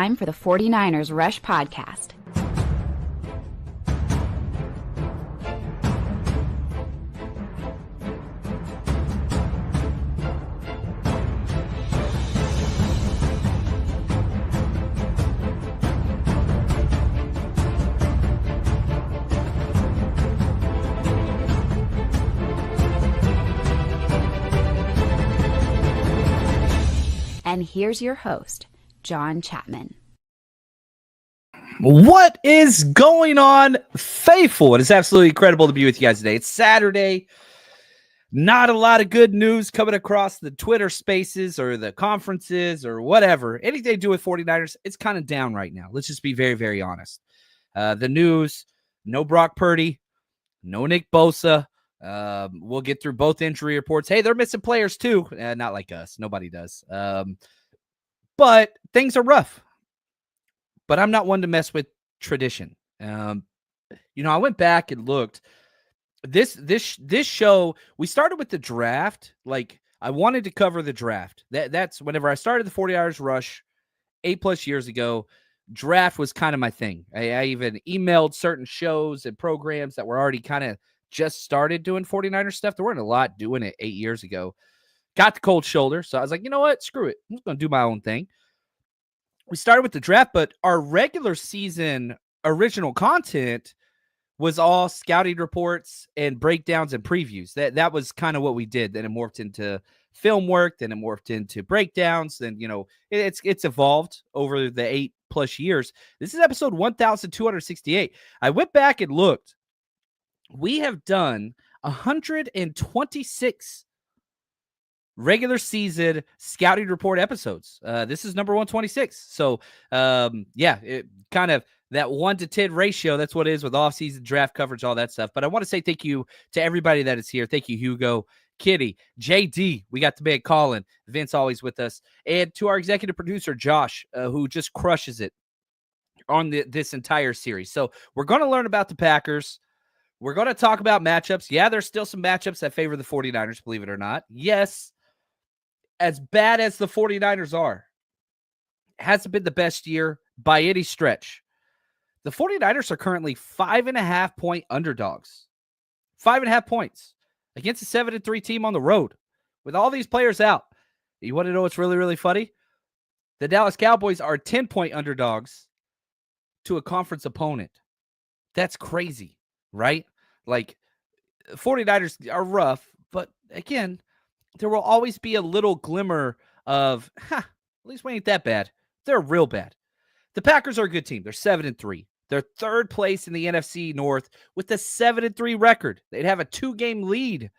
time for the 49ers Rush Podcast. And here's your host, John Chapman. What is going on, faithful? It is absolutely incredible to be with you guys today. It's Saturday. Not a lot of good news coming across the Twitter spaces or the conferences or whatever. Anything to do with 49ers, it's kind of down right now. Let's just be very, very honest. The news, no Brock Purdy, no Nick Bosa. We'll get through both injury reports. Hey, they're missing players too. Not like us. Nobody does. But things are rough. But I'm not one to mess with tradition. I went back and looked. This show, we started with the draft. Like, I wanted to cover the draft. That's whenever I started the 49ers Rush 8+ years ago. Draft was kind of my thing. I even emailed certain shows and programs that were already kind of just started doing 49ers stuff. There weren't a lot doing it 8 years ago. Got the cold shoulder. So I was like, you know what? Screw it. I'm just going to do my own thing. We started with the draft, but our regular season original content was all scouting reports and breakdowns and previews. That was kind of what we did. Then it morphed into film work. Then it morphed into breakdowns. Then, it's evolved over the 8+ years. This is episode 1268. I went back and looked. We have done 126 regular season scouting report episodes. This is number 126. So, it kind of that 1 to 10 ratio. That's what it is with off-season draft coverage, all that stuff. But I want to say thank you to everybody that is here. Thank you, Hugo, Kitty, JD. We got the man Colin, Vince always with us, and to our executive producer Josh, who just crushes it on this entire series. So we're going to learn about the Packers. We're going to talk about matchups. Yeah, there's still some matchups that favor the 49ers, believe it or not. Yes, as bad as the 49ers are, hasn't been the best year by any stretch. The 49ers are currently 5.5-point underdogs. 5.5 points against a 7-3 team on the road with all these players out. You want to know what's really, really funny? The Dallas Cowboys are 10-point underdogs to a conference opponent. That's crazy, right? Like, 49ers are rough, but again, there will always be a little glimmer of, at least we ain't that bad. They're real bad. The Packers are a good team. They're 7-3. They're third place in the NFC North with a 7-3 record. They'd have a 2-game lead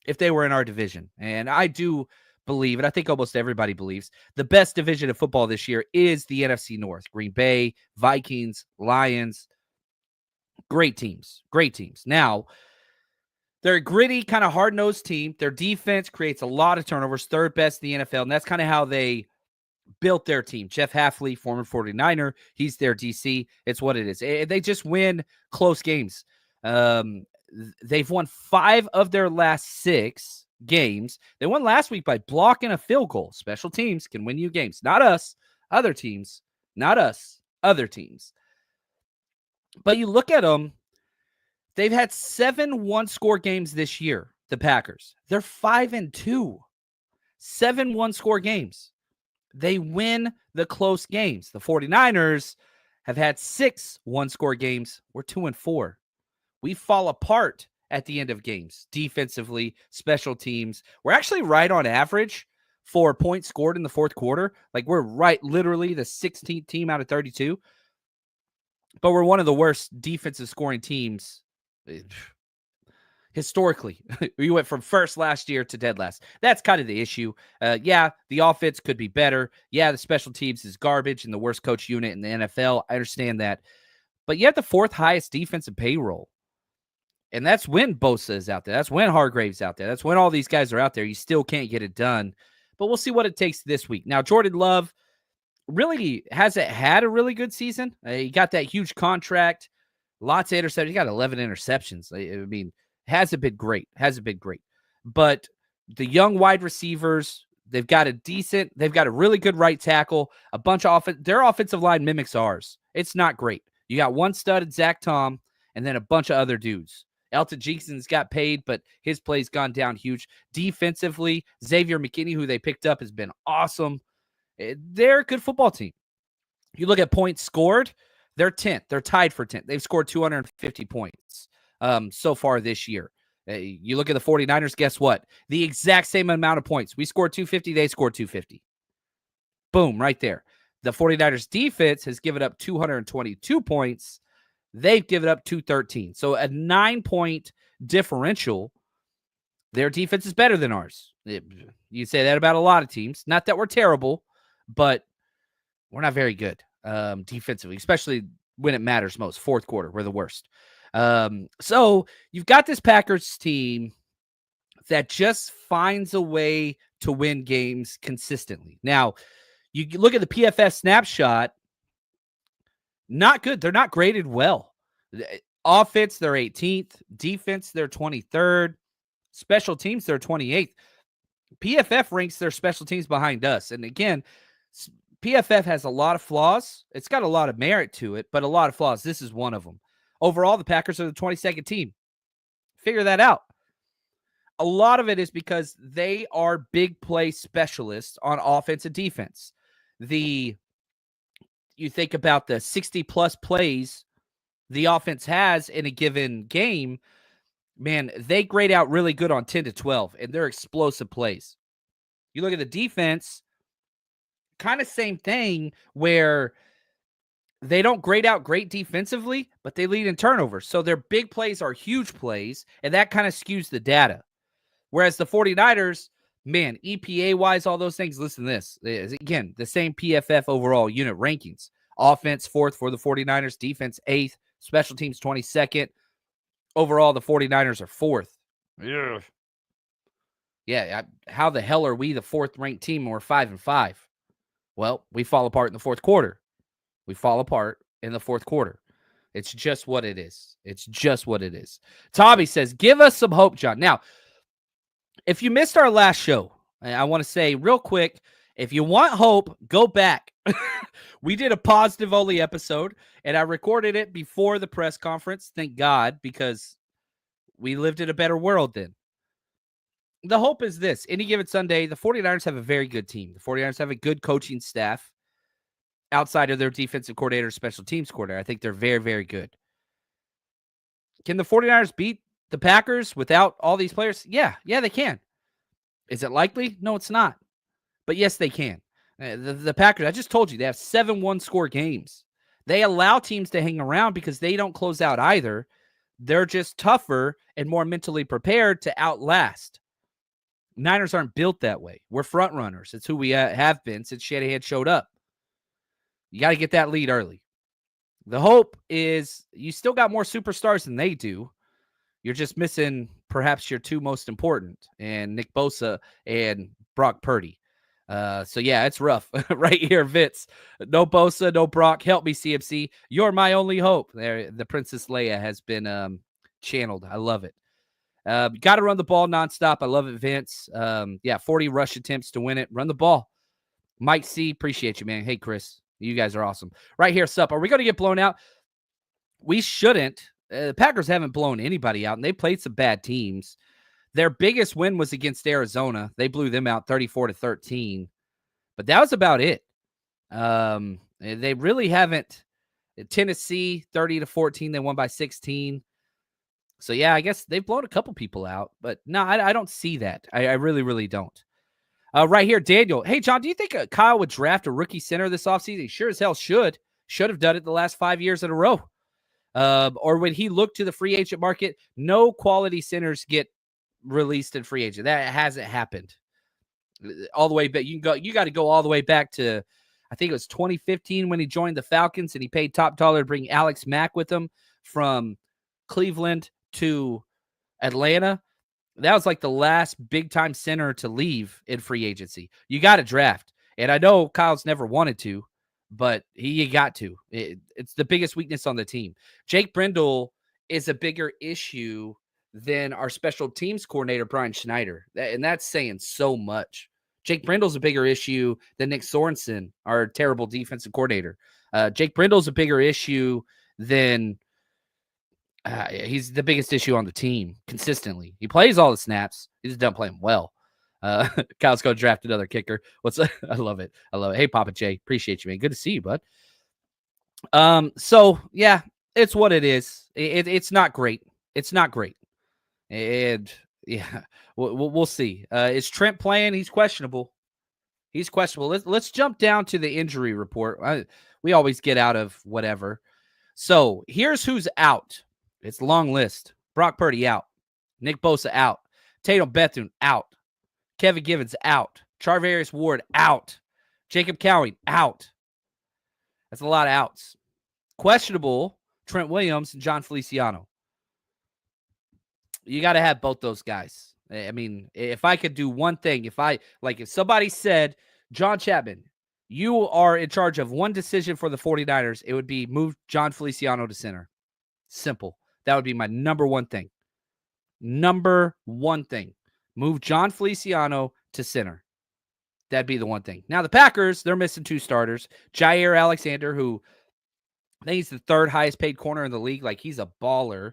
if they were in our division. And I do believe, and I think almost everybody believes, the best division of football this year is the NFC North. Green Bay, Vikings, Lions. Great teams. Great teams. Now, they're a gritty, kind of hard-nosed team. Their defense creates a lot of turnovers, third best in the NFL, and that's kind of how they built their team. Jeff Hafley, former 49er, he's their DC. It's what it is. They just win close games. They've won 5 of their last 6 games. They won last week by blocking a field goal. Special teams can win you games. Not us, other teams. Not us, other teams. But you look at them, they've had 7 one-score games this year, the Packers. They're 5-2. 7 one-score games. They win the close games. The 49ers have had 6 one-score games. We're 2-4. We fall apart at the end of games, defensively, special teams. We're actually right on average for points scored in the fourth quarter. Like, we're right, literally the 16th team out of 32. But we're one of the worst defensive scoring teams historically. We went from first last year to dead last. That's kind of the issue. The offense could be better. Yeah, the special teams is garbage and the worst coach unit in the NFL. I understand that. But you have the 4th highest defensive payroll. And that's when Bosa is out there. That's when Hargrave's out there. That's when all these guys are out there. You still can't get it done. But we'll see what it takes this week. Now, Jordan Love really hasn't had a really good season. He got that huge contract. Lots of interceptions. He got 11 interceptions. I mean, hasn't been great. But the young wide receivers, They've got a really good right tackle, a bunch of their offensive line mimics ours. It's not great. You got one stud, Zach Tom, and then a bunch of other dudes. Elton Jenkins got paid, but his play's gone down huge. Defensively, Xavier McKinney, who they picked up, has been awesome. They're a good football team. You look at points scored, they're 10th. They're tied for 10th. They've scored 250 points so far this year. You look at the 49ers, guess what? The exact same amount of points. We scored 250, they scored 250. Boom, right there. The 49ers defense has given up 222 points. They've given up 213. So a 9-point differential. Their defense is better than ours. You say that about a lot of teams. Not that we're terrible, but we're not very good defensively, especially when it matters most. Fourth quarter, we're the worst. So you've got this Packers team that just finds a way to win games consistently. Now, you look at the PFF snapshot, not good. They're not graded well. Offense, they're 18th. Defense, they're 23rd. Special teams, they're 28th. PFF ranks their special teams behind us. And again, PFF has a lot of flaws. It's got a lot of merit to it, but a lot of flaws. This is one of them. Overall, the Packers are the 22nd team. Figure that out. A lot of it is because they are big play specialists on offense and defense. You think about the 60-plus plays the offense has in a given game, man, they grade out really good on 10 to 12, and they're explosive plays. You look at the defense, kind of same thing, where they don't grade out great defensively, but they lead in turnovers. So their big plays are huge plays, and that kind of skews the data. Whereas the 49ers, man, EPA-wise, all those things, listen to this. Again, the same PFF overall unit rankings. Offense, 4th for the 49ers. Defense, 8th. Special teams, 22nd. Overall, the 49ers are 4th. Yeah, how the hell are we the 4th-ranked team and we're 5-5? Well, we fall apart in the fourth quarter. It's just what it is. Tommy says, give us some hope, John. Now, if you missed our last show, I want to say real quick, if you want hope, go back. We did a positive-only episode, and I recorded it before the press conference. Thank God, because we lived in a better world then. The hope is this. Any given Sunday, the 49ers have a very good team. The 49ers have a good coaching staff outside of their defensive coordinator, special teams coordinator. I think they're very, very good. Can the 49ers beat the Packers without all these players? Yeah, they can. Is it likely? No, it's not. But yes, they can. The Packers, I just told you, they have 7 one-score games. They allow teams to hang around because they don't close out either. They're just tougher and more mentally prepared to outlast. Niners aren't built that way. We're front runners. It's who we have been since Shanahan showed up. You got to get that lead early. The hope is you still got more superstars than they do. You're just missing perhaps your 2 most important, and Nick Bosa and Brock Purdy. So, yeah, it's rough right here, Vince. No Bosa, no Brock. Help me, CMC. You're my only hope. There, the Princess Leia has been channeled. I love it. Got to run the ball nonstop. I love it, Vince. 40 rush attempts to win it. Run the ball. Mike C., appreciate you, man. Hey, Chris, you guys are awesome. Right here, Sup. Are we going to get blown out? We shouldn't. The Packers haven't blown anybody out, and they played some bad teams. Their biggest win was against Arizona. They blew them out 34-13. But that was about it. They really haven't. Tennessee, 30-14. They won by 16. So, yeah, I guess they've blown a couple people out. But, no, I don't see that. I really, really don't. Right here, Daniel. Hey, John, do you think Kyle would draft a rookie center this offseason? He sure as hell should. Should have done it the last 5 years in a row. Or when he looked to the free agent market, no quality centers get released in free agent. That hasn't happened all the way back. You got to go all the way back to, I think it was 2015 when he joined the Falcons and he paid top dollar to bring Alex Mack with him from Cleveland to Atlanta. That was like the last big time center to leave in free agency. You got to draft. And I know Kyle's never wanted to, but you got to. It's the biggest weakness on the team. Jake Brendel is a bigger issue than our special teams coordinator, Brian Schneider. And that's saying so much. Jake Brindle's a bigger issue than Nick Sorensen, our terrible defensive coordinator. Jake Brindle's a bigger issue than he's the biggest issue on the team consistently. He plays all the snaps. He just doesn't play them well. Kyle's going to draft another kicker. I love it. I love it. Hey, Papa Jay. Appreciate you, man. Good to see you, bud. So, yeah, it's what it is. It's not great. It's not great. And, yeah, we'll see. Is Trent playing? He's questionable. He's questionable. Let's jump down to the injury report. We always get out of whatever. So, here's who's out. It's a long list. Brock Purdy out. Nick Bosa out. Tatum Bethune out. Kevin Givens out. Charvarius Ward out. Jacob Cowing out. That's a lot of outs. Questionable, Trent Williams and John Feliciano. You got to have both those guys. I mean, if I could do one thing, if somebody said, John Chapman, you are in charge of one decision for the 49ers, it would be move John Feliciano to center. Simple. That would be my number one thing. Number one thing. Move John Feliciano to center. That'd be the one thing. Now, the Packers, they're missing 2 starters. Jair Alexander, who I think he's the 3rd highest paid corner in the league. Like, he's a baller.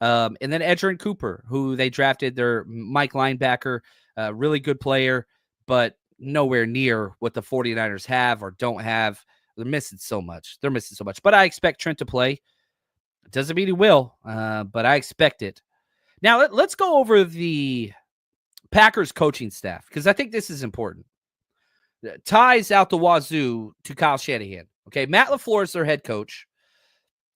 And then Edgerrin Cooper, who they drafted, their Mike linebacker, really good player, but nowhere near what the 49ers have or don't have. They're missing so much. But I expect Trent to play. It doesn't mean he will, but I expect it. Now, let's go over the Packers coaching staff, because I think this is important. Ties out the wazoo to Kyle Shanahan. Okay, Matt LaFleur is their head coach.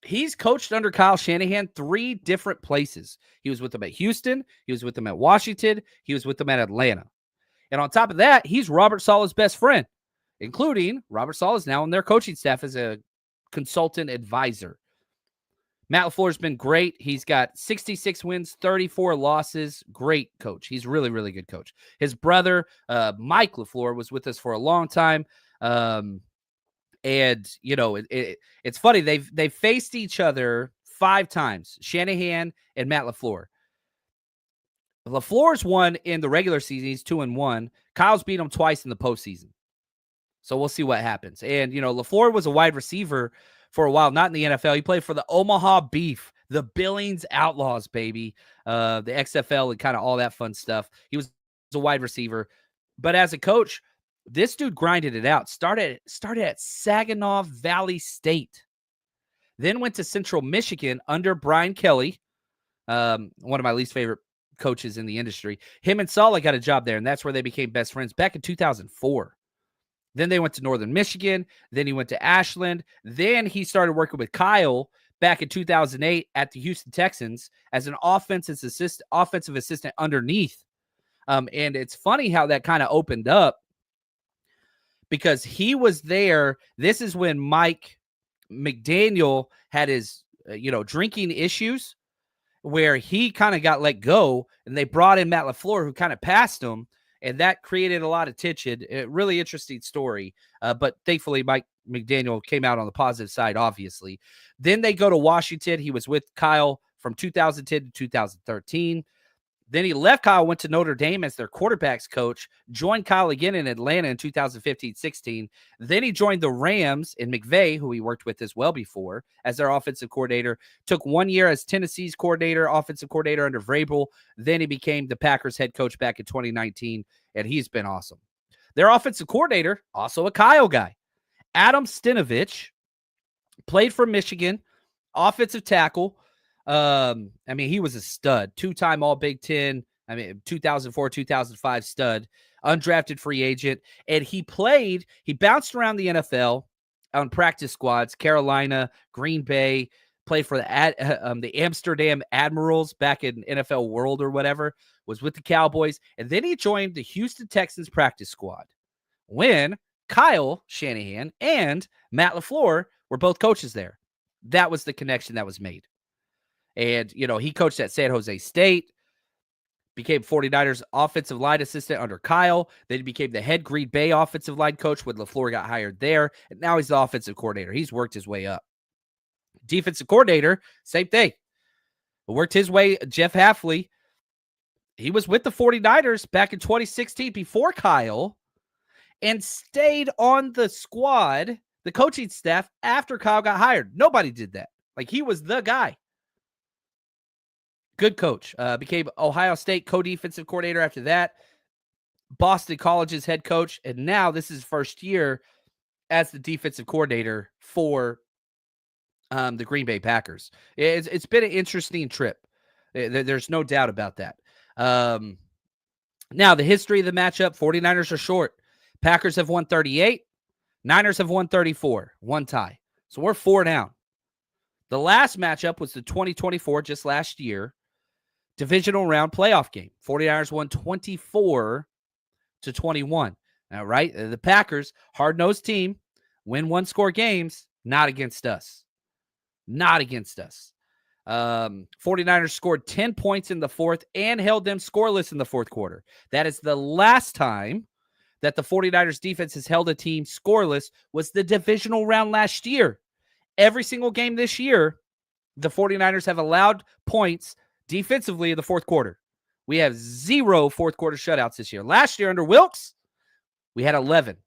He's coached under Kyle Shanahan 3 different places. He was with them at Houston. He was with them at Washington. He was with them at Atlanta. And on top of that, he's Robert Saleh's best friend, including Robert Saleh is now on their coaching staff as a consultant advisor. Matt LaFleur's been great. He's got 66 wins, 34 losses. Great coach. He's really, really good coach. His brother, Mike LaFleur, was with us for a long time. And, you know, it's funny. They've faced each other 5 times, Shanahan and Matt LaFleur. LaFleur's won in the regular season. He's 2-1. Kyle's beat him twice in the postseason. So we'll see what happens. And, you know, LaFleur was a wide receiver for a while, not in the NFL. He played for the Omaha Beef, the Billings Outlaws, baby, the XFL and kind of all that fun stuff. He was a wide receiver. But as a coach, this dude grinded it out. Started at Saginaw Valley State. Then went to Central Michigan under Brian Kelly, one of my least favorite coaches in the industry. Him and Saleh got a job there, and that's where they became best friends back in 2004. Then they went to Northern Michigan. Then he went to Ashland. Then he started working with Kyle back in 2008 at the Houston Texans as an offensive assistant underneath. And it's funny how that kind of opened up because he was there. This is when Mike McDaniel had his, drinking issues where he kind of got let go, and they brought in Matt LaFleur, who kind of passed him. And that created a lot of tension. A really interesting story. But thankfully, Mike McDaniel came out on the positive side, obviously. Then they go to Washington. He was with Kyle from 2010 to 2013. Then he left Kyle, went to Notre Dame as their quarterbacks coach, joined Kyle again in Atlanta in 2015-16. Then he joined the Rams in McVay, who he worked with as well before, as their offensive coordinator. Took 1 year as Tennessee's offensive coordinator under Vrabel. Then he became the Packers head coach back in 2019, and he's been awesome. Their offensive coordinator, also a Kyle guy, Adam Stinovich, played for Michigan, offensive tackle. He was a stud, 2-time All Big Ten. 2004, 2005 stud, undrafted free agent. And he bounced around the NFL on practice squads, Carolina, Green Bay, played for the Amsterdam Admirals back in NFL World or whatever, was with the Cowboys. And then he joined the Houston Texans practice squad when Kyle Shanahan and Matt LaFleur were both coaches there. That was the connection that was made. And, he coached at San Jose State, became 49ers offensive line assistant under Kyle. Then he became the head Green Bay offensive line coach when LaFleur got hired there. And now he's the offensive coordinator. He's worked his way up. Defensive coordinator, same thing. Worked his way. Jeff Hafley, he was with the 49ers back in 2016 before Kyle. and stayed on the squad, the coaching staff, after Kyle got hired. Nobody did that. Like, he was the guy. Good coach. Became Ohio State co-defensive coordinator after that. Boston College's head coach. And now this is his first year as the defensive coordinator for the Green Bay Packers. It's been an interesting trip. There's no doubt about that. Now, the history of the matchup, 49ers are short. Packers have won 38. Niners have won 34. One tie. So we're 4 down. The last matchup was the 2024, just last year, divisional round playoff game. 49ers won 24-21. Now, right? The Packers, hard-nosed team, win one-score games, not against us. Not against us. 49ers scored 10 points in the fourth and held them scoreless in the fourth quarter. That is the last time that the 49ers defense has held a team scoreless, was the divisional round last year. Every single game this year, the 49ers have allowed points defensively in the fourth quarter. We have 0 fourth quarter shutouts this year. Last year under Wilkes, we had 11.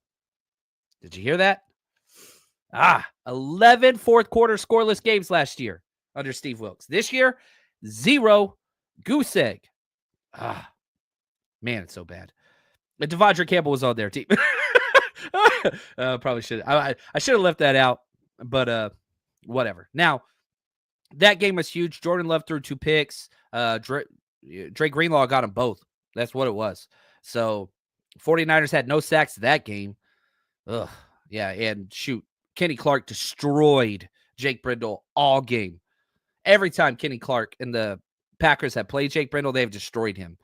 Did you hear that? 11 fourth quarter scoreless games last year under Steve Wilkes. This year, 0. Goose egg. Man, it's so bad. Devondre Campbell was on their team. Probably should. I should have left that out, but whatever. Now, that game was huge. Jordan Love threw 2 picks. Dre Greenlaw got them both. That's what it was. So 49ers had no sacks that game. Yeah, and shoot, Kenny Clark destroyed Jake Brendel all game. Every time Kenny Clark and the Packers have played Jake Brendel, they've destroyed him.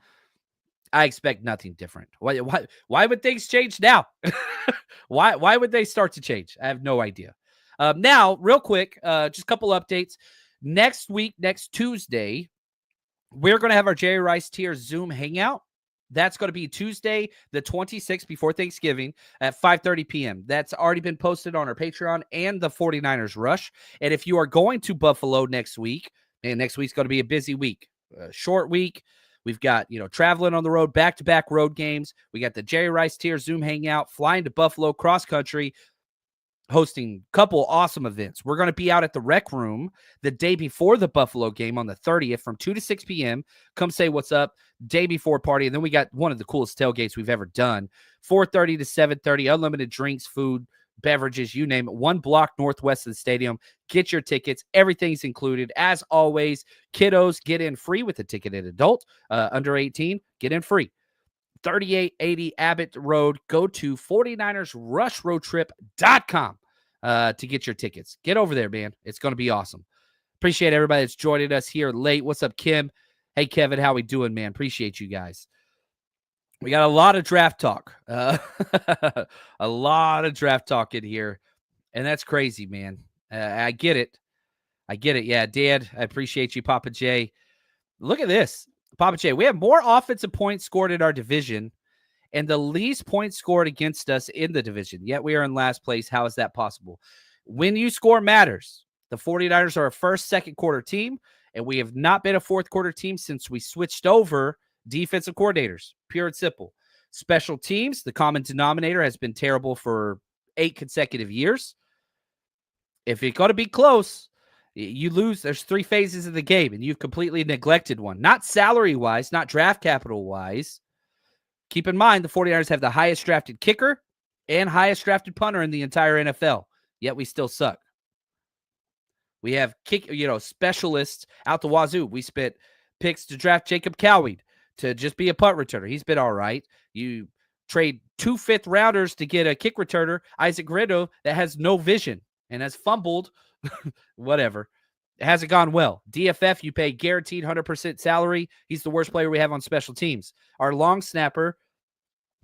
I expect nothing different. Why would things change now? Why would they start to change? I have no idea. Now, real quick, just a couple updates. Next week, next Tuesday, we're going to have our Jerry Rice Tier Zoom hangout. That's going to be Tuesday, the 26th, before Thanksgiving at 5:30 p.m. That's already been posted on our Patreon and the 49ers Rush. And if you are going to Buffalo next week, and next week's going to be a busy week, a short week. We've got, traveling on the road, back-to-back road games. We got the Jerry Rice Tier Zoom hangout, flying to Buffalo cross-country, hosting a couple awesome events. We're going to be out at the Rec Room the day before the Buffalo game on the 30th from 2 to 6 p.m. Come say what's up, day before party. And then we got one of the coolest tailgates we've ever done, 4:30 to 7:30, unlimited drinks, food, beverages, you name it. 1 block northwest of the stadium. Get your tickets. Everything's included. As always, kiddos get in free with a ticketed adult. Under 18, get in free. 3880 Abbott Road. Go to 49ersRushRoadTrip.com to get your tickets. Get over there, man. It's going to be awesome. Appreciate everybody that's joining us here late. What's up, Kim? Hey, Kevin, how we doing, man? Appreciate you guys. We got a lot of draft talk. A lot of draft talk in here, and that's crazy, man. I get it. Yeah, Dad, I appreciate you, Papa J. Look at this. Papa J, we have more offensive points scored in our division and the least points scored against us in the division, yet we are in last place. How is that possible? When you score matters. The 49ers are a first, second quarter team, and we have not been a fourth quarter team since we switched over defensive coordinators. Pure and simple. Special teams, the common denominator has been terrible for 8 consecutive years. If it's going to be close, you lose. There's 3 phases of the game, and you've completely neglected one. Not salary-wise, not draft capital-wise. Keep in mind, the 49ers have the highest drafted kicker and highest drafted punter in the entire NFL, yet we still suck. We have specialists out the wazoo. We spent picks to draft Jacob Coward to just be a punt returner. He's been all right. You trade 2 fifth-rounders to get a kick returner, Isaac Gredo, that has no vision and has fumbled. Whatever. It hasn't gone well. DFF, you pay guaranteed 100% salary. He's the worst player we have on special teams. Our long snapper,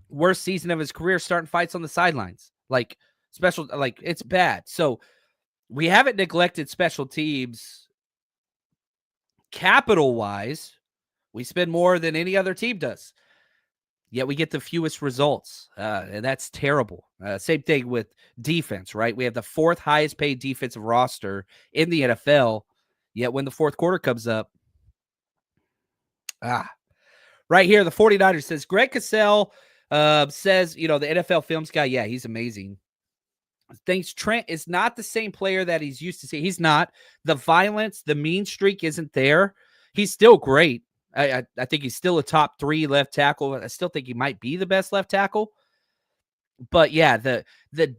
worst season of his career, starting fights on the sidelines. It's bad. So we haven't neglected special teams capital-wise. We spend more than any other team does. Yet we get the fewest results, and that's terrible. Same thing with defense, right? We have the 4th highest paid defensive roster in the NFL, yet when the fourth quarter comes up, right here, the 49ers says, Greg Cosell Says, the NFL Films guy, yeah, he's amazing. Thinks Trent is not the same player that he's used to seeing. He's not. The violence, the mean streak isn't there. He's still great. I think he's still a top 3 left tackle. I still think he might be the best left tackle. But yeah, the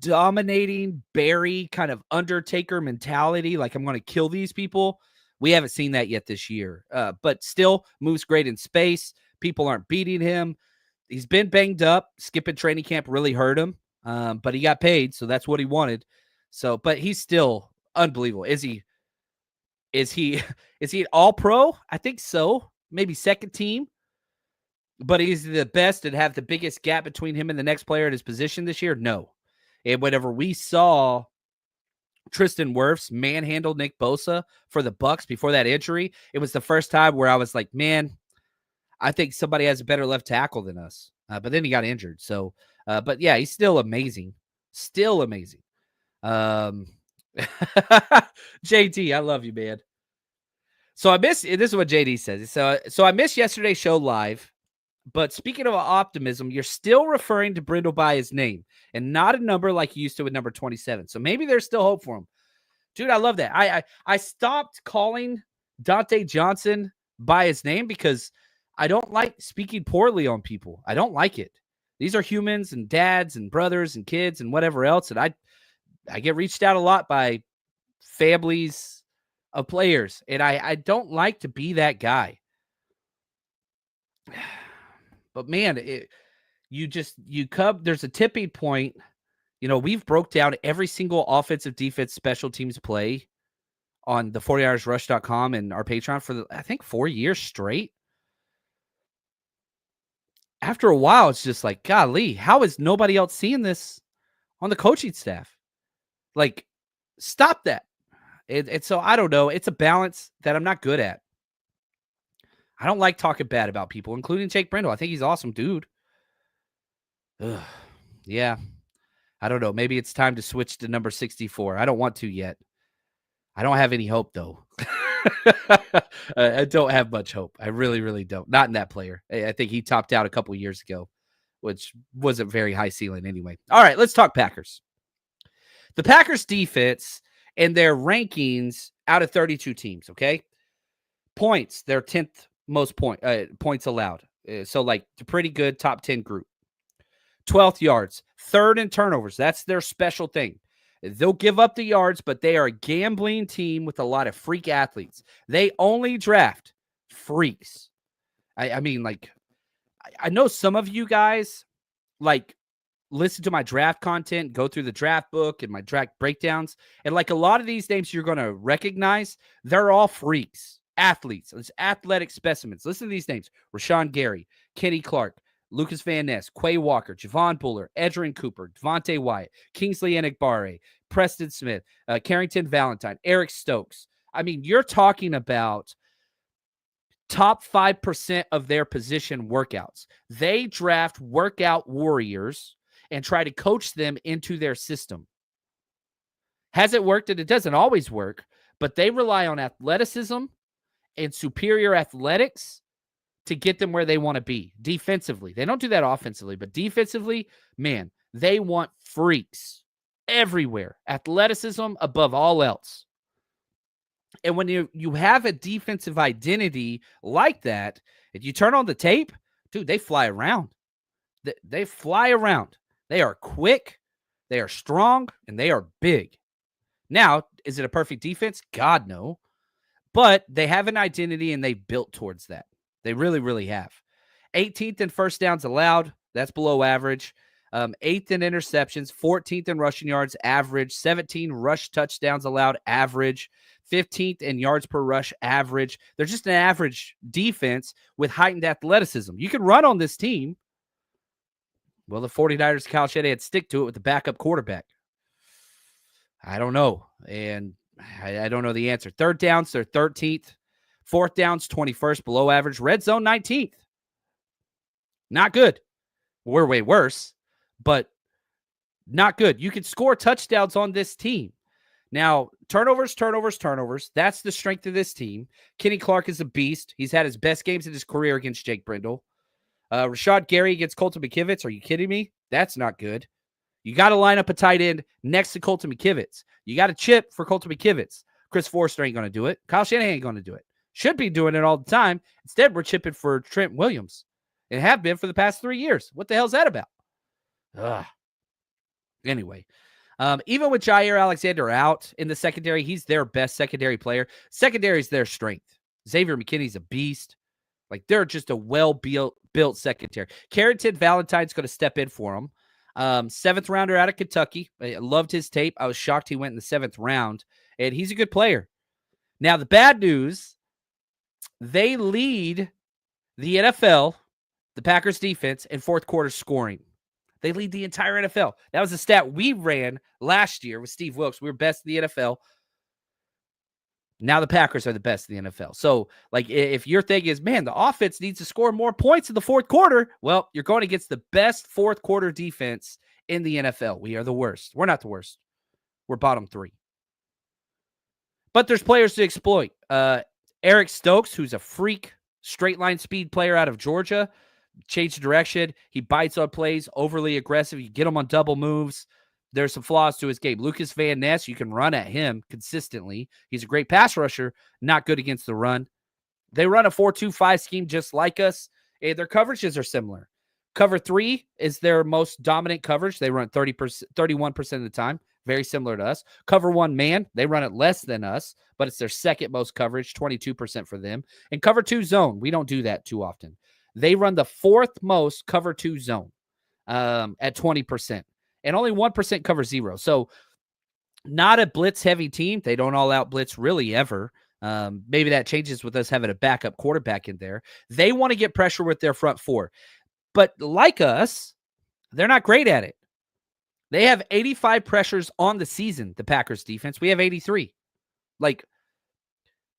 dominating Barry kind of Undertaker mentality, like I'm going to kill these people, we haven't seen that yet this year. But still moves great in space. People aren't beating him. He's been banged up. Skipping training camp really hurt him. But he got paid, so that's what he wanted. So, but he's still unbelievable. Is he an all-pro? I think so. Maybe second team. But is he the best and have the biggest gap between him and the next player at his position this year? No. And whenever we saw Tristan Wirfs manhandle Nick Bosa for the Bucs before that injury, it was the first time where I was like, man, I think somebody has a better left tackle than us. But then he got injured. So, but yeah, he's still amazing. Still amazing. JD, I love you, man. So I miss, this is what JD says. So I missed yesterday's show live. But speaking of optimism, you're still referring to Brindle by his name and not a number like you used to with number 27. So maybe there's still hope for him. Dude, I love that. I stopped calling Dante Johnson by his name because I don't like speaking poorly on people. I don't like it. These are humans and dads and brothers and kids and whatever else. And I get reached out a lot by families of players. And I don't like to be that guy. But man, there's a tipping point. We've broke down every single offensive, defense, special teams play on the 40YardsRush.com and our Patreon for I think 4 years straight. After a while, it's just like, golly, how is nobody else seeing this on the coaching staff? Like, stop that. And so I don't know. It's a balance that I'm not good at. I don't like talking bad about people, including Jake Brindle. I think he's an awesome dude. Ugh. Yeah. I don't know. Maybe it's time to switch to number 64. I don't want to yet. I don't have any hope, though. I don't have much hope. I really, really don't. Not in that player. I think he topped out a couple years ago, which wasn't very high ceiling anyway. All right, let's talk Packers. The Packers defense and their rankings out of 32 teams, okay? Points, their 10th most points allowed. So, like, the pretty good top 10 group. 12th yards, 3rd in turnovers. That's their special thing. They'll give up the yards, but they are a gambling team with a lot of freak athletes. They only draft freaks. I mean, like, I know some of you guys, like, listen to my draft content, go through the draft book and my draft breakdowns. And, like, a lot of these names you're going to recognize, they're all freaks. Athletes, it's athletic specimens. Listen to these names: Rashawn Gary, Kenny Clark, Lucas Van Ness, Quay Walker, Javon Buller, Edgerrin Cooper, Devontae Wyatt, Kingsley Enikbare, Preston Smith, Carrington Valentine, Eric Stokes. I mean, you're talking about top 5% of their position workouts. They draft workout warriors and try to coach them into their system. Has it worked? And it doesn't always work, but they rely on athleticism and superior athletics to get them where they want to be defensively. They don't do that offensively, but defensively, man, they want freaks everywhere. Athleticism above all else. And when you have a defensive identity like that, if you turn on the tape, dude, they fly around. They fly around. They are quick, they are strong, and they are big. Now, is it a perfect defense? God, no. But they have an identity, and they built towards that. They really, really have. 18th in first downs allowed. That's below average. 8th in interceptions. 14th in rushing yards, average. 17 rush touchdowns allowed, average. 15th in yards per rush, average. They're just an average defense with heightened athleticism. You can run on this team. Well, the 49ers, Kyle Shanahan, stick to it with the backup quarterback. I don't know. And I don't know the answer. 3rd downs, they're 13th. 4th downs, 21st, below average. Red zone, 19th. Not good. We're way worse, but not good. You can score touchdowns on this team. Now, turnovers. That's the strength of this team. Kenny Clark is a beast. He's had his best games of his career against Jake Brindle. Rashad Gary against Colton McKivitz. Are you kidding me? That's not good. You got to line up a tight end next to Colton McKivitz. You got to chip for Colton McKivitz. Chris Forrester ain't going to do it. Kyle Shanahan ain't going to do it. Should be doing it all the time. Instead, we're chipping for Trent Williams and have been for the past 3 years. What the hell's that about? Ugh. Anyway, even with Jair Alexander out in the secondary, he's their best secondary player. Secondary is their strength. Xavier McKinney's a beast. Like, they're just a well-built secondary. Carrington Valentine's going to step in for him. 7th rounder out of Kentucky. I loved his tape. I was shocked he went in the 7th round, and he's a good player. Now, the bad news, they lead the NFL, the Packers defense, in fourth quarter scoring. They lead the entire NFL. That was a stat we ran last year with Steve Wilkes. We were best in the NFL. Now the Packers are the best in the NFL. So, like, if your thing is, man, the offense needs to score more points in the fourth quarter, well, you're going against the best fourth quarter defense in the NFL. We are the worst. We're not the worst. We're bottom 3. But there's players to exploit. Eric Stokes, who's a freak straight line speed player out of Georgia, changed direction. He bites on plays, overly aggressive. You get him on double moves. There's some flaws to his game. Lucas Van Ness, you can run at him consistently. He's a great pass rusher, not good against the run. They run a 4-2-5 scheme just like us, and their coverages are similar. Cover 3 is their most dominant coverage. They run 31% of the time, very similar to us. Cover 1 man, they run it less than us, but it's their second most coverage, 22% for them. And cover 2 zone, we don't do that too often. They run the 4th most cover 2 zone at 20%. And only 1% cover 0. So not a blitz-heavy team. They don't all-out blitz really ever. Maybe that changes with us having a backup quarterback in there. They want to get pressure with their front 4. But like us, they're not great at it. They have 85 pressures on the season, the Packers defense. We have 83. Like,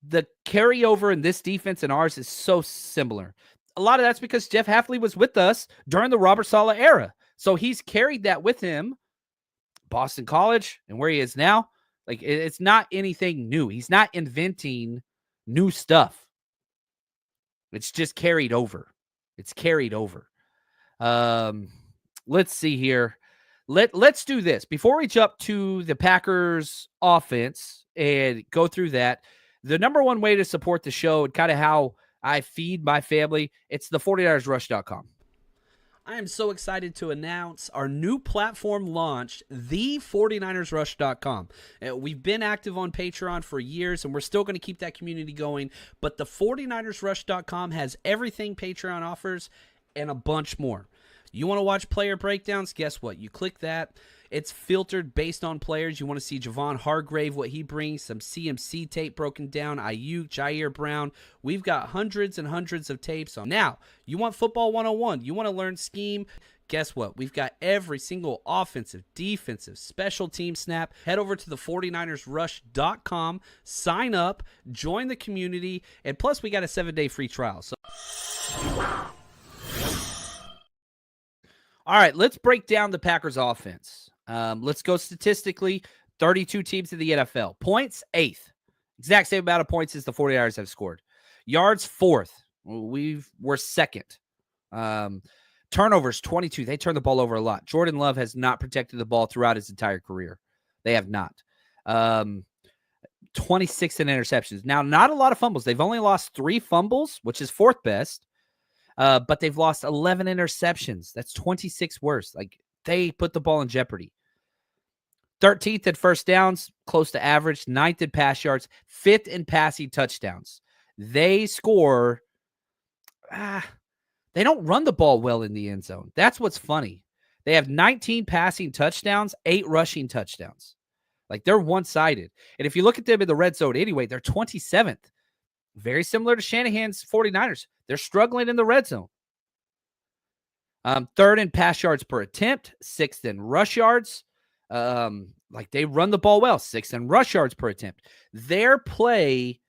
the carryover in this defense and ours is so similar. A lot of that's because Jeff Hafley was with us during the Robert Saleh era. So he's carried that with him, Boston College, and where he is now. Like, it's not anything new. He's not inventing new stuff. It's just carried over. It's carried over. Let's see here. Let's do this. Before we jump to the Packers offense and go through that, the number one way to support the show and kind of how I feed my family, it's the 49ersrush.com. I am so excited to announce our new platform launched, the49ersrush.com. We've been active on Patreon for years, and we're still going to keep that community going, but the 49ersrush.com has everything Patreon offers and a bunch more. You want to watch player breakdowns? Guess what? You click that. It's filtered based on players. You want to see Javon Hargrave, what he brings, some CMC tape broken down, Ayuk, Jair Brown. We've got hundreds and hundreds of tapes on. Now, you want football 101. You want to learn scheme. Guess what? We've got every single offensive, defensive, special team snap. Head over to the 49ersrush.com, sign up, join the community, and plus we got a 7-day free trial. So, all right, let's break down the Packers offense. Let's go statistically. 32 teams in the NFL. Points, 8th. Exact same amount of points as the 49ers have scored. Yards, 4th. We're 2nd. Turnovers, 22. They turn the ball over a lot. Jordan Love has not protected the ball throughout his entire career. They have not. 26 in interceptions. Now, not a lot of fumbles. They've only lost 3 fumbles, which is 4th best. But they've lost 11 interceptions. That's 26 worse. Like, they put the ball in jeopardy. 13th in first downs, close to average. 9th in pass yards. 5th in passing touchdowns. They score. They don't run the ball well in the end zone. That's what's funny. They have 19 passing touchdowns, 8 rushing touchdowns. Like, they're one-sided. And if you look at them in the red zone anyway, they're 27th. Very similar to Shanahan's 49ers. They're struggling in the red zone. 3rd in pass yards per attempt, 6th in rush yards. Like, they run the ball well, 6th in rush yards per attempt. Their play,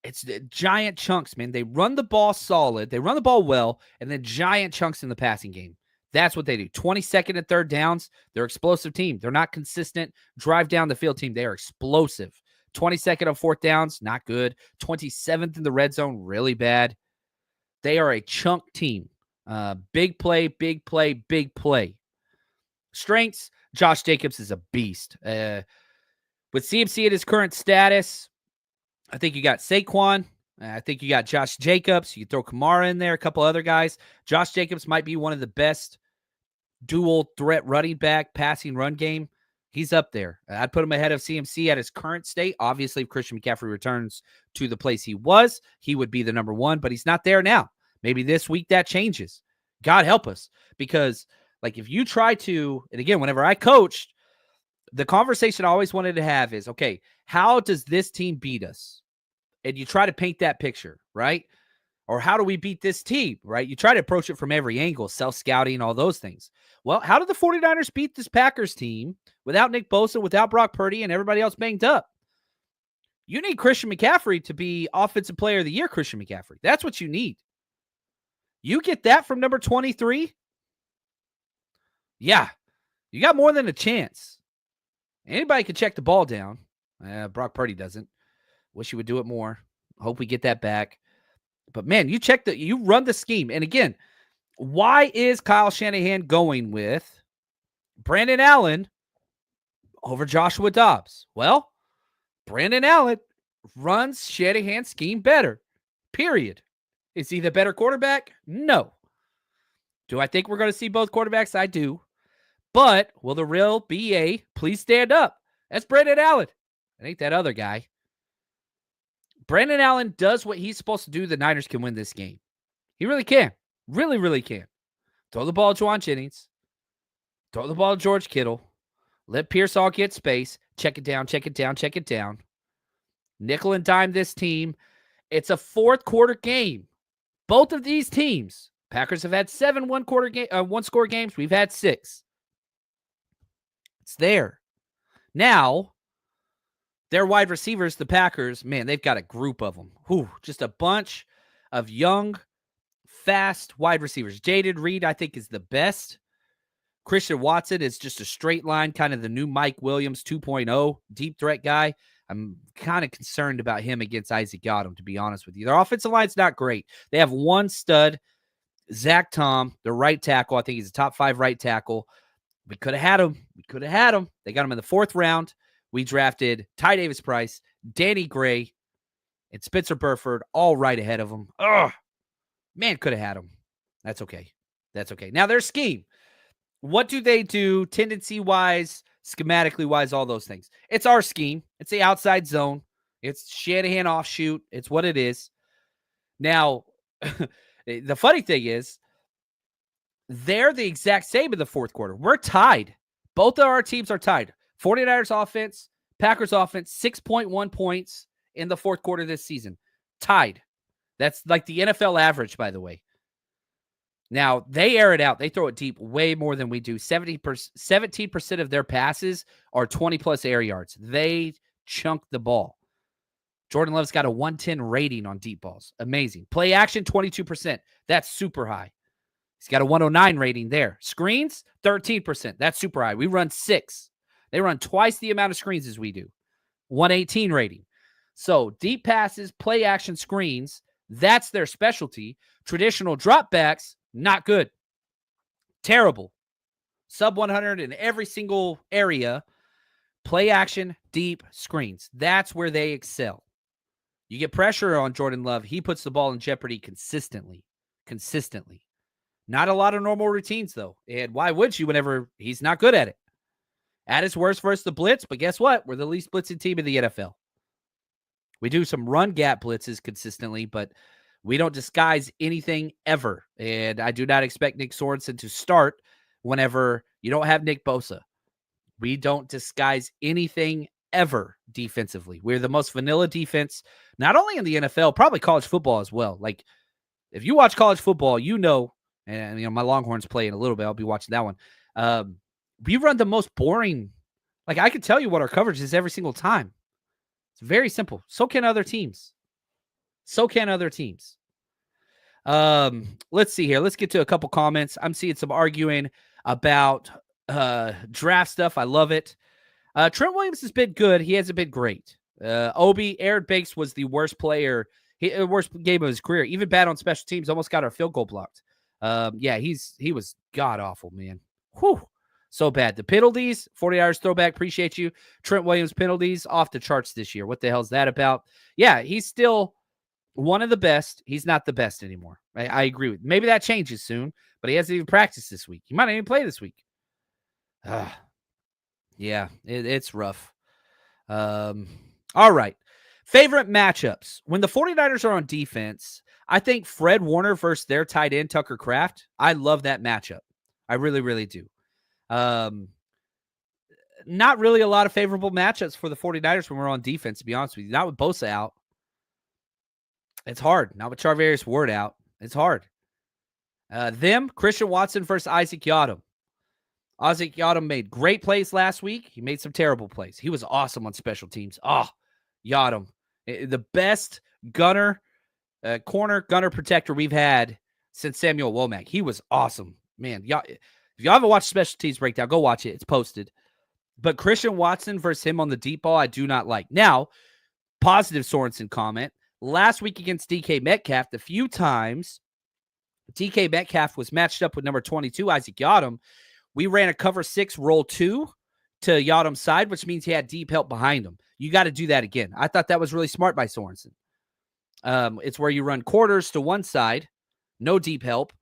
it's giant chunks, man. They run the ball solid. They run the ball well, and then giant chunks in the passing game. That's what they do. 22nd and 3rd downs, they're explosive team. They're not consistent drive down the field team. They are explosive. 22nd on 4th downs, not good. 27th in the red zone, really bad. They are a chunk team. Big play, big play, big play. Strengths, Josh Jacobs is a beast. With CMC at his current status, I think you got Saquon. I think you got Josh Jacobs. You can throw Kamara in there, a couple other guys. Josh Jacobs might be one of the best dual threat running back, passing run game. He's up there. I'd put him ahead of CMC at his current state. Obviously, if Christian McCaffrey returns to the place he was, he would be the number one, but he's not there now. Maybe this week that changes. God help us. Because, like, if you try to, and again, whenever I coached, the conversation I always wanted to have is, okay, how does this team beat us? And you try to paint that picture, right? Or how do we beat this team, right? You try to approach it from every angle, self-scouting, all those things. Well, how did the 49ers beat this Packers team without Nick Bosa, without Brock Purdy, and everybody else banged up? You need Christian McCaffrey to be Offensive Player of the Year, Christian McCaffrey. That's what you need. You get that from number 23? Yeah, you got more than a chance. Anybody can check the ball down. Brock Purdy doesn't. Wish he would do it more. Hope we get that back. But, man, you run the scheme. And, again, why is Kyle Shanahan going with Brandon Allen over Joshua Dobbs? Well, Brandon Allen runs Shanahan's scheme better, period. Is he the better quarterback? No. Do I think we're going to see both quarterbacks? I do. But will the real BA please stand up? That's Brandon Allen. It ain't that other guy. Brandon Allen does what he's supposed to do. The Niners can win this game. He really can. Really, really can. Throw the ball to Juwan Jennings. Throw the ball to George Kittle. Let Pearsall get space. Check it down, check it down, check it down. Nickel and dime this team. It's a fourth quarter game. Both of these teams, Packers have had 7 one-score games. We've had 6. It's there. Now, their wide receivers, the Packers, man, they've got a group of them. Just a bunch of young, fast wide receivers. Jaden Reed, I think, is the best. Christian Watson is just a straight line, kind of the new Mike Williams 2.0 deep threat guy. I'm kind of concerned about him against Isaac Yadam, to be honest with you. Their offensive line's not great. They have one stud, Zach Tom, the right tackle. I think he's a top 5 right tackle. We could have had him. They got him in the 4th round. We drafted Ty Davis-Price, Danny Gray, and Spencer Burford all right ahead of him. Man, could have had him. That's okay. Now, their scheme. What do they do tendency-wise, schematically-wise, all those things? It's our scheme. It's the outside zone. It's Shanahan offshoot. It's what it is. Now, the funny thing is, they're the exact same in the 4th quarter. We're tied. Both of our teams are tied. 49ers offense, Packers offense, 6.1 points in the 4th quarter this season. Tied. That's like the NFL average, by the way. Now, they air it out. They throw it deep way more than we do. 17% of their passes are 20-plus air yards. They chunk the ball. Jordan Love's got a 110 rating on deep balls. Amazing. Play action, 22%. That's super high. He's got a 109 rating there. Screens, 13%. That's super high. We run 6. They run twice the amount of screens as we do. 118 rating. So deep passes, play action screens, that's their specialty. Traditional dropbacks, not good. Terrible. Sub 100 in every single area. Play action, deep screens. That's where they excel. You get pressure on Jordan Love. He puts the ball in jeopardy consistently. Not a lot of normal routines, though. And why would you whenever he's not good at it? At his worst versus the blitz, but guess what? We're the least blitzing team in the NFL. We do some run gap blitzes consistently, but we don't disguise anything ever. And I do not expect Nick Sorensen to start whenever you don't have Nick Bosa. We don't disguise anything ever defensively. We're the most vanilla defense, not only in the NFL, probably college football as well. Like, if you watch college football, you know, and you know, my Longhorns play in a little bit. I'll be watching that one. We run the most boring. Like, I can tell you what our coverage is every single time. It's very simple. So can other teams. Let's see here. Let's get to a couple comments. I'm seeing some arguing about draft stuff. I love it. Trent Williams has been good. He hasn't been great. Aaron Banks was the worst player Worst game of his career. Even bad on special teams. Almost got our field goal blocked. Yeah, he was god awful, man. Whew. So bad. The penalties, 49ers throwback, appreciate you. Trent Williams penalties off the charts this year. What the hell's that about? Yeah, he's still one of the best. He's not the best anymore. I agree with. Maybe that changes soon, but he hasn't even practiced this week. He might not even play this week. Yeah, it's rough. All right. Favorite matchups. When the 49ers are on defense, I think Fred Warner versus their tight end, Tucker Kraft. I love that matchup. I really, really do. Not really a lot of favorable matchups for the 49ers when we're on defense, to be honest with you. Not with Bosa out. It's hard. Not with Charvarius Ward out. It's hard. Christian Watson versus Isaac Yiadom. Isaac Yiadom made great plays last week. He made some terrible plays. He was awesome on special teams. Yiadom, the best corner gunner protector we've had since Samuel Womack. He was awesome. Man, if y'all haven't watched Special Teams Breakdown, go watch it. It's posted. But Christian Watson versus him on the deep ball, I do not like. Now, positive Sorensen comment. Last week against DK Metcalf, the few times DK Metcalf was matched up with number 22, Isaac Yiadom, we ran a cover 6 roll 2 to Yiadom's side, which means he had deep help behind him. You got to do that again. I thought that was really smart by Sorensen. It's where you run quarters to one side, no deep help,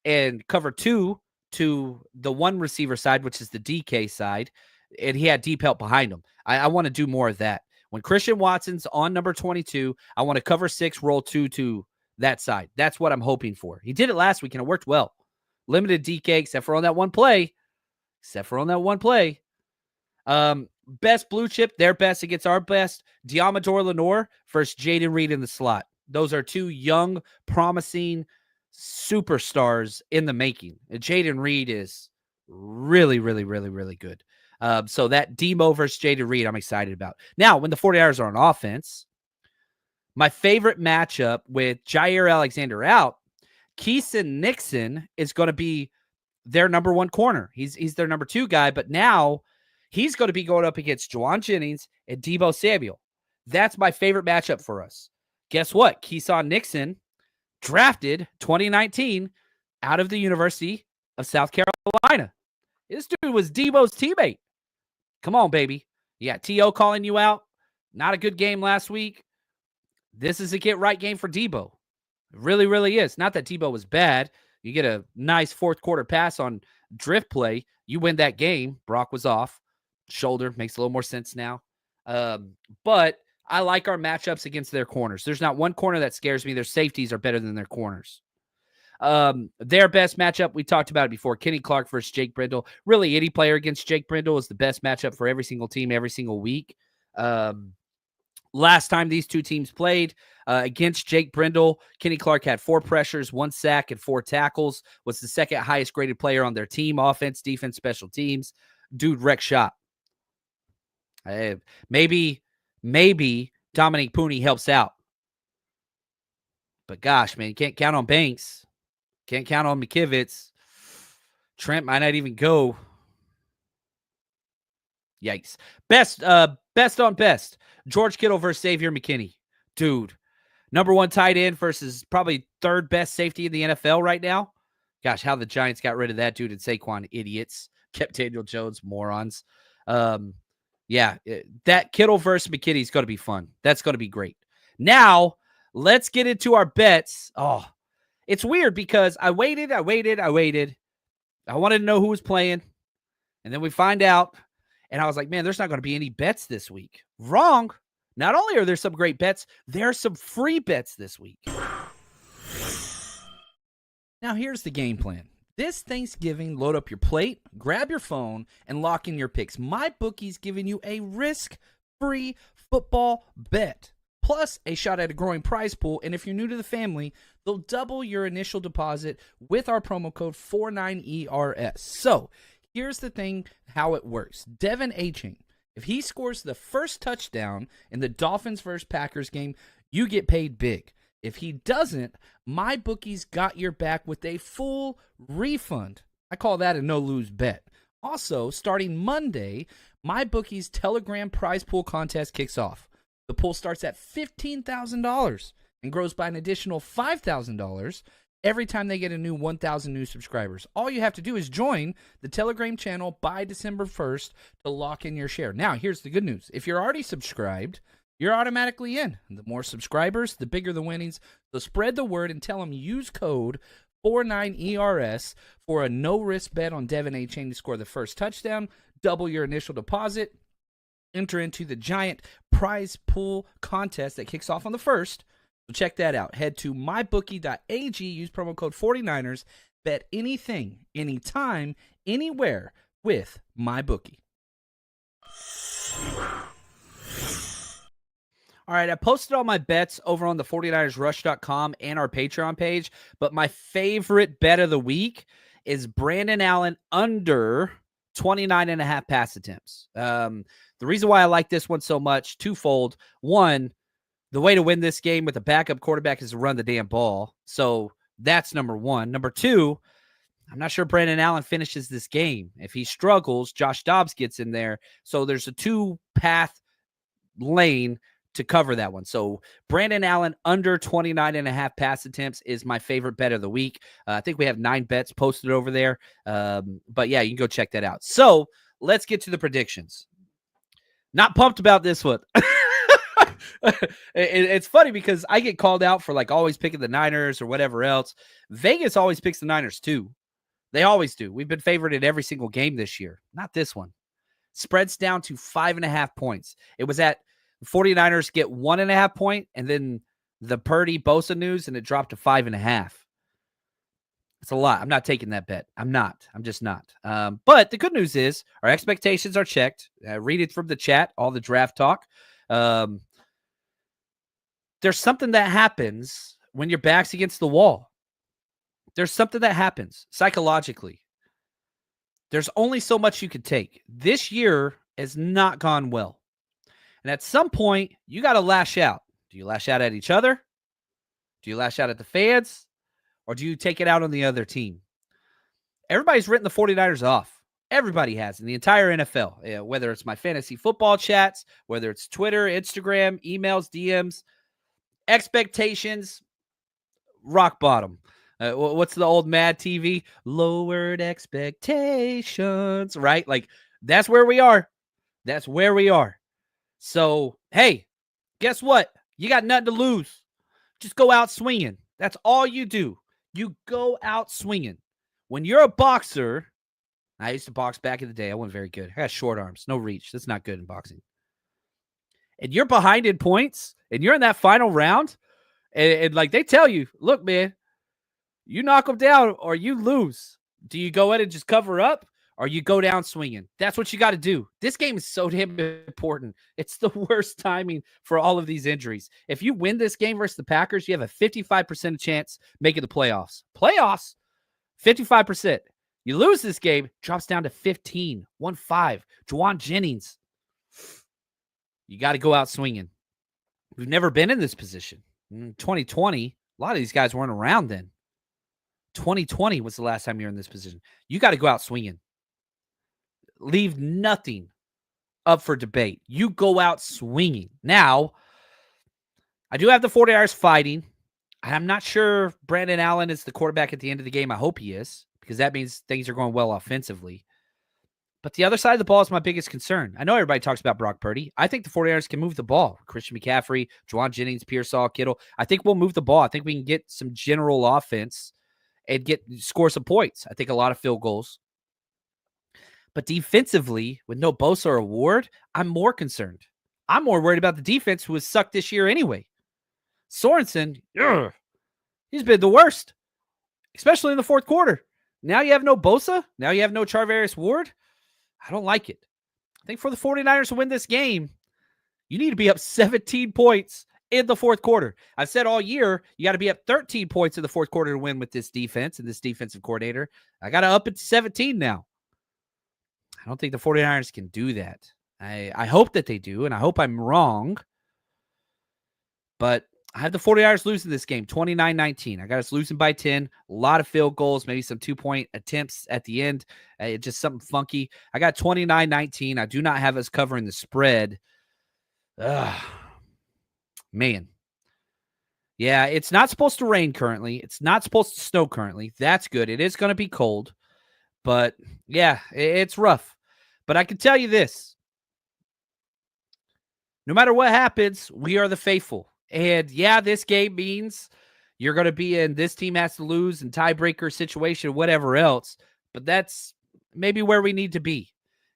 and cover 2 to the one receiver side, which is the DK side, and he had deep help behind him. I want to do more of that. When Christian Watson's on number 22, I want to cover 6, roll 2 to that side. That's what I'm hoping for. He did it last week, and it worked well. Limited DK, except for on that one play. Best blue chip, their best against our best. Diamador Lenore versus Jaden Reed in the slot. Those are two young, promising superstars in the making. And Jaden Reed is really, really, really, really good. So that Demo versus Jaden Reed, I'm excited about. Now, when the 49ers are on offense, my favorite matchup with Jair Alexander out, Keeson Nixon is going to be their number 1 corner. He's their number 2 guy, but now he's going to be going up against Juwan Jennings and Deebo Samuel. That's my favorite matchup for us. Guess what? Keeson Nixon, drafted 2019 out of the University of South Carolina. This dude was Deebo's teammate. Come on, baby. You got T.O. calling you out. Not a good game last week. This is a get-right game for Deebo. It really, really is. Not that Deebo was bad. You get a nice fourth quarter pass on drift play. You win that game. Brock was off. Shoulder makes a little more sense now. But I like our matchups against their corners. There's not one corner that scares me. Their safeties are better than their corners. Their best matchup, we talked about it before, Kenny Clark versus Jake Brendel. Really, any player against Jake Brendel is the best matchup for every single team, every single week. Last time these two teams played against Jake Brendel, Kenny Clark had 4 pressures, 1 sack, and 4 tackles, was the second highest graded player on their team, offense, defense, special teams. Dude wrecked shop. Maybe Dominique Pooney helps out. But gosh, man, you can't count on Banks. Can't count on McKivitz. Trent might not even go. Yikes. Best on best. George Kittle versus Xavier McKinney. Dude. Number 1 tight end versus probably 3rd best safety in the NFL right now. Gosh, how the Giants got rid of that dude and Saquon, idiots. Kept Daniel Jones, morons. Yeah, that Kittle versus McKinney is going to be fun. That's going to be great. Now, let's get into our bets. Oh, it's weird because I waited. I wanted to know who was playing. And then we find out. And I was like, man, there's not going to be any bets this week. Wrong. Not only are there some great bets, there are some free bets this week. Now, here's the game plan. This Thanksgiving, load up your plate, grab your phone, and lock in your picks. MyBookie's giving you a risk-free football bet, plus a shot at a growing prize pool. And if you're new to the family, they'll double your initial deposit with our promo code 49ERS. So here's the thing, how it works. Devin Achane, if he scores the first touchdown in the Dolphins versus Packers game, you get paid big. If he doesn't, MyBookie's got your back with a full refund. I call that a no-lose bet. Also, starting Monday, MyBookie's Telegram prize pool contest kicks off. The pool starts at $15,000. and grows by an additional $5,000 every time they get a new 1,000 new subscribers. All you have to do is join the Telegram channel by December 1st to lock in your share. Now, here's the good news. If you're already subscribed, you're automatically in. The more subscribers, the bigger the winnings. So spread the word and tell them use code 49ERS for a no-risk bet on Devin A. Chain to score the first touchdown, double your initial deposit, enter into the giant prize pool contest that kicks off on the 1st. So check that out. Head to mybookie.ag, use promo code 49ers, bet anything, anytime, anywhere with MyBookie. All right, I posted all my bets over on the 49ersrush.com and our Patreon page, but my favorite bet of the week is Brandon Allen under 29.5 pass attempts. The reason why I like this one so much, twofold. One, the way to win this game with a backup quarterback is to run the damn ball. So that's number one. Number two, I'm not sure Brandon Allen finishes this game. If he struggles, Josh Dobbs gets in there. So there's a two-path lane to cover that one. So Brandon Allen under 29.5 pass attempts is my favorite bet of the week. I think we have 9 bets posted over there. But yeah, you can go check that out. So let's get to the predictions. Not pumped about this one. It's funny because I get called out for like always picking the Niners or whatever else. Vegas always picks the Niners too. They always do. We've been favored in every single game this year. Not this one. Spreads down to 5.5 points. It was at 49ers get 1.5 point, and then the Purdy Bosa news, and it dropped to 5.5. It's a lot. I'm not taking that bet. I'm just not. But the good news is our expectations are checked. Read it from the chat, all the draft talk. There's something that happens when your back's against the wall. There's something that happens psychologically. There's only so much you could take. This year has not gone well. And at some point, you got to lash out. Do you lash out at each other? Do you lash out at the fans? Or do you take it out on the other team? Everybody's written the 49ers off. Everybody has in the entire NFL, whether it's my fantasy football chats, whether it's Twitter, Instagram, emails, DMs, expectations, rock bottom. What's the old Mad TV? Lowered expectations, right? Like, that's where we are. That's where we are. So, hey, guess what? You got nothing to lose. Just go out swinging. That's all you do. You go out swinging. When you're a boxer, I used to box back in the day. I wasn't very good. I got short arms, no reach. That's not good in boxing. And you're behind in points, and you're in that final round, and like they tell you, look, man, you knock them down or you lose. Do you go in and just cover up? Or you go down swinging. That's what you got to do. This game is so damn important. It's the worst timing for all of these injuries. If you win this game versus the Packers, you have a 55% chance making the playoffs. Playoffs, 55%. You lose this game, drops down to 15, 1-5. Juwan Jennings. You got to go out swinging. We've never been in this position. In 2020, a lot of these guys weren't around then. 2020 was the last time you were in this position. You got to go out swinging. Leave nothing up for debate. You go out swinging. Now, I do have the 49ers fighting. I'm not sure if Brandon Allen is the quarterback at the end of the game. I hope he is, because that means things are going well offensively. But the other side of the ball is my biggest concern. I know everybody talks about Brock Purdy. I think the 49ers can move the ball. Christian McCaffrey, Juwan Jennings, Pearsall, Kittle. I think we'll move the ball. I think we can get some general offense and score some points. I think a lot of field goals. But defensively, with no Bosa or Ward, I'm more concerned. I'm more worried about the defense, who has sucked this year anyway. Sorensen, he's been the worst, especially in the fourth quarter. Now you have no Bosa. Now you have no Charvarius Ward. I don't like it. I think for the 49ers to win this game, you need to be up 17 points in the fourth quarter. I've said all year, you got to be up 13 points in the fourth quarter to win with this defense and this defensive coordinator. I got to up it to 17 now. I don't think the 49ers can do that. I hope that they do, and I hope I'm wrong. But I have the 49ers losing this game, 29-19. I got us losing by 10. A lot of field goals, maybe some 2-point attempts at the end. Just something funky. I got 29-19. I do not have us covering the spread. Man. Yeah, it's not supposed to rain currently. It's not supposed to snow currently. That's good. It is going to be cold, but yeah, it's rough. But I can tell you this. No matter what happens, we are the faithful. And yeah, this game means you're going to be in this team has to lose and tiebreaker situation, whatever else. But that's maybe where we need to be.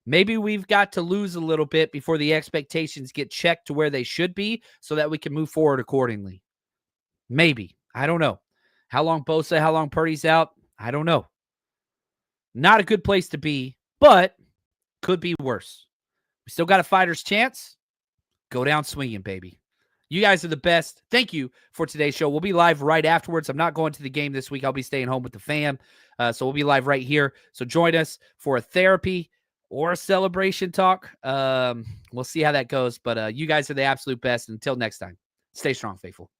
Maybe we've got to lose a little bit before the expectations get checked to where they should be so that we can move forward accordingly. Maybe. I don't know. How long Bosa, how long Purdy's out? I don't know. Not a good place to be, but could be worse. We still got a fighter's chance. Go down swinging, baby. You guys are the best. Thank you for today's show. We'll be live right afterwards. I'm not going to the game this week. I'll be staying home with the fam. So we'll be live right here. So join us for a therapy or a celebration talk. We'll see how that goes. But you guys are the absolute best. Until next time, stay strong, faithful.